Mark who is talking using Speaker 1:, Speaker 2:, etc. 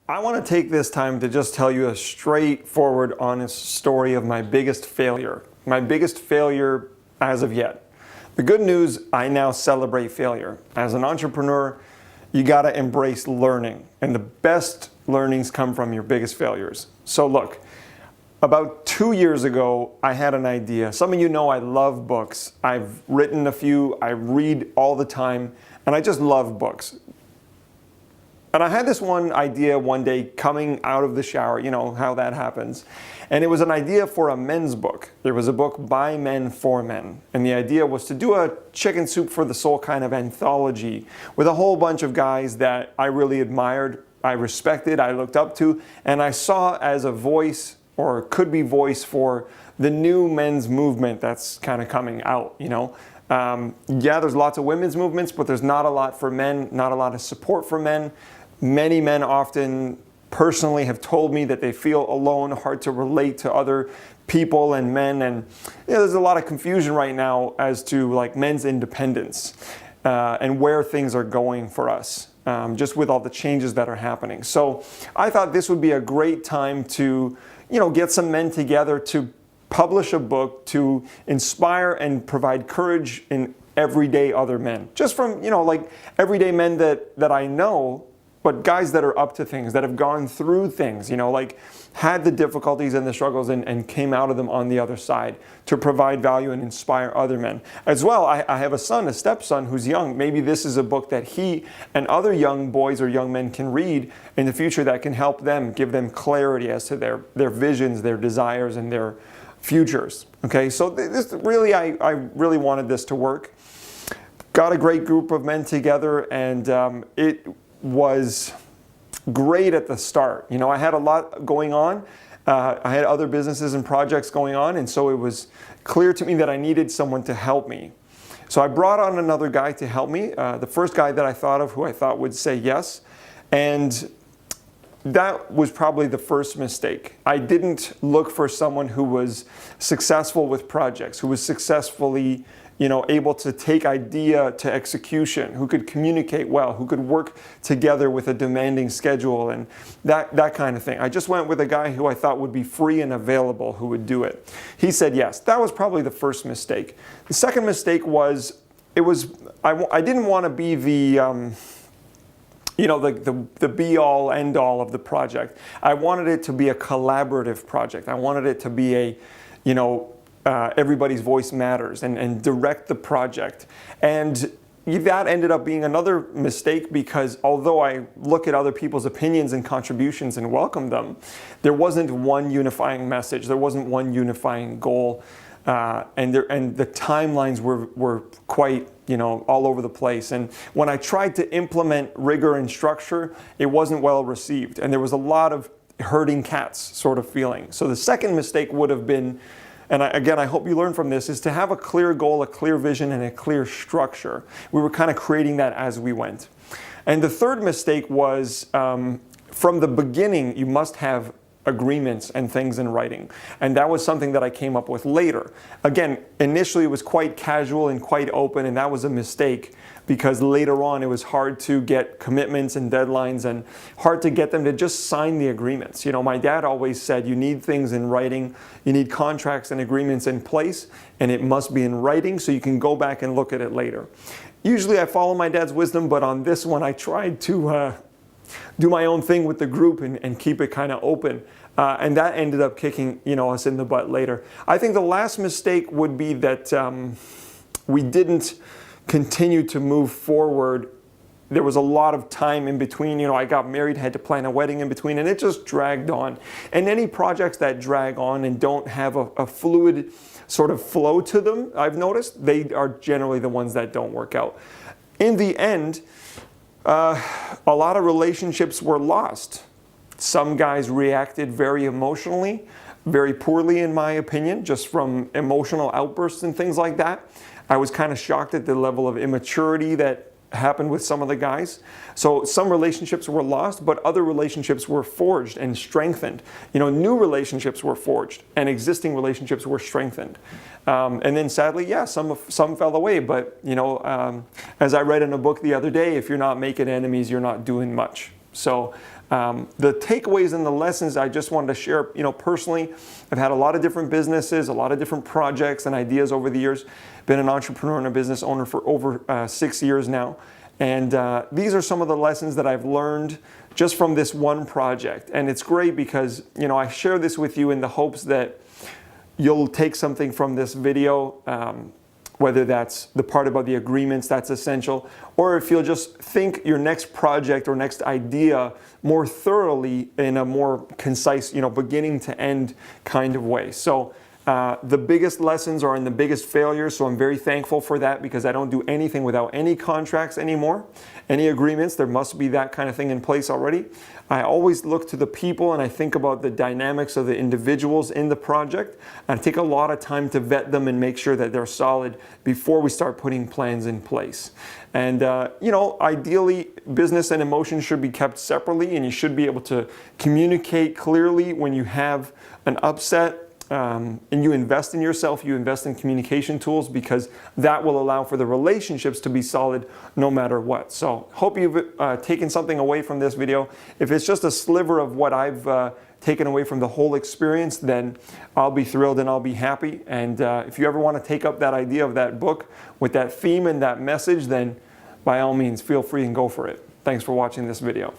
Speaker 1: I want to take this time to just tell you a straightforward, honest story of my biggest failure. My biggest failure as of yet. The good news, I now celebrate failure. As an entrepreneur, you got to embrace learning. And the best learnings come from your biggest failures. So look, about 2 years ago, I had an idea. Some of you know I love books. I've written a few, I read all the time, and I just love books. And I had this one idea one day coming out of the shower, you know how that happens. And it was an idea for a men's book. There was a book by men for men. And the idea was to do a chicken soup for the soul kind of anthology with a whole bunch of guys that I really admired, I respected, I looked up to, and I saw as a voice or could be voice for the new men's movement that's kind of coming out, you know. Yeah, there's lots of women's movements, but there's not a lot for men, not a lot of support for men. Many men often personally have told me that they feel alone, hard to relate to other people and men, and there's a lot of confusion right now as to like men's independence and where things are going for us, just with all the changes that are happening. So I thought this would be a great time to, get some men together to publish a book to inspire and provide courage in everyday other men. Just from, like everyday men that I know, but guys that are up to things, that have gone through things, like had the difficulties and the struggles and came out of them on the other side to provide value and inspire other men. As well, I have a son, a stepson who's young. Maybe this is a book that he and other young boys or young men can read in the future that can help them, give them clarity as to their visions, their desires, and their futures. Okay, so this really, I really wanted this to work. Got a great group of men together, and it was great at the start. I had a lot going on. I had other businesses and projects going on, and so it was clear to me that I needed someone to help me. So I brought on another guy to help me, the first guy that I thought of who I thought would say yes, and that was probably the first mistake. I didn't look for someone who was successful with projects, who was successfully able to take idea to execution, who could communicate well, who could work together with a demanding schedule and that kind of thing. I just went with a guy who I thought would be free and available, who would do it. He said yes. That was probably the first mistake. The second mistake was, I didn't want to be the be-all, end-all of the project. I wanted it to be a collaborative project. I wanted it to be a, everybody's voice matters and direct the project. And that ended up being another mistake because although I look at other people's opinions and contributions and welcome them, there wasn't one unifying message. There wasn't one unifying goal. And the timelines were quite, all over the place. And when I tried to implement rigor and structure, it wasn't well received. And there was a lot of herding cats sort of feeling. So the second mistake would have been, and I hope you learn from this, is to have a clear goal, a clear vision, and a clear structure. We were kind of creating that as we went. And the third mistake was, from the beginning, you must have agreements and things in writing. And that was something that I came up with later. Again, initially it was quite casual and quite open, and that was a mistake because later on it was hard to get commitments and deadlines and hard to get them to just sign the agreements. My dad always said you need things in writing, you need contracts and agreements in place, and it must be in writing so you can go back and look at it later. Usually I follow my dad's wisdom, but on this one I tried to do my own thing with the group and keep it kind of open. And that ended up kicking us in the butt later. I think the last mistake would be that we didn't continue to move forward. There was a lot of time in between. I got married, had to plan a wedding in between, and it just dragged on. And any projects that drag on and don't have a fluid sort of flow to them, I've noticed, they are generally the ones that don't work out. In the end, a lot of relationships were lost. Some guys reacted very emotionally, very poorly in my opinion, just from emotional outbursts and things like that. I was kind of shocked at the level of immaturity that happened with some of the guys. So some relationships were lost, but other relationships were forged and strengthened. New relationships were forged and existing relationships were strengthened. And then sadly, some fell away, but as I read in a book the other day, if you're not making enemies, you're not doing much. So The takeaways and the lessons I just wanted to share, personally, I've had a lot of different businesses, a lot of different projects and ideas over the years. Been an entrepreneur and a business owner for over 6 years now. And these are some of the lessons that I've learned just from this one project. And it's great because, I share this with you in the hopes that you'll take something from this video, whether that's the part about the agreements, that's essential, or if you'll just think your next project or next idea more thoroughly in a more concise, beginning to end kind of way. So the biggest lessons are in the biggest failures, so I'm very thankful for that because I don't do anything without any contracts anymore, any agreements. There must be that kind of thing in place already. I always look to the people and I think about the dynamics of the individuals in the project. And I take a lot of time to vet them and make sure that they're solid before we start putting plans in place. And, ideally, business and emotion should be kept separately, and you should be able to communicate clearly when you have an upset. And you invest in yourself, you invest in communication tools, because that will allow for the relationships to be solid no matter what. So hope you've taken something away from this video. If it's just a sliver of what I've taken away from the whole experience, then I'll be thrilled and I'll be happy. And if you ever want to take up that idea of that book with that theme and that message, then by all means, feel free and go for it. Thanks for watching this video.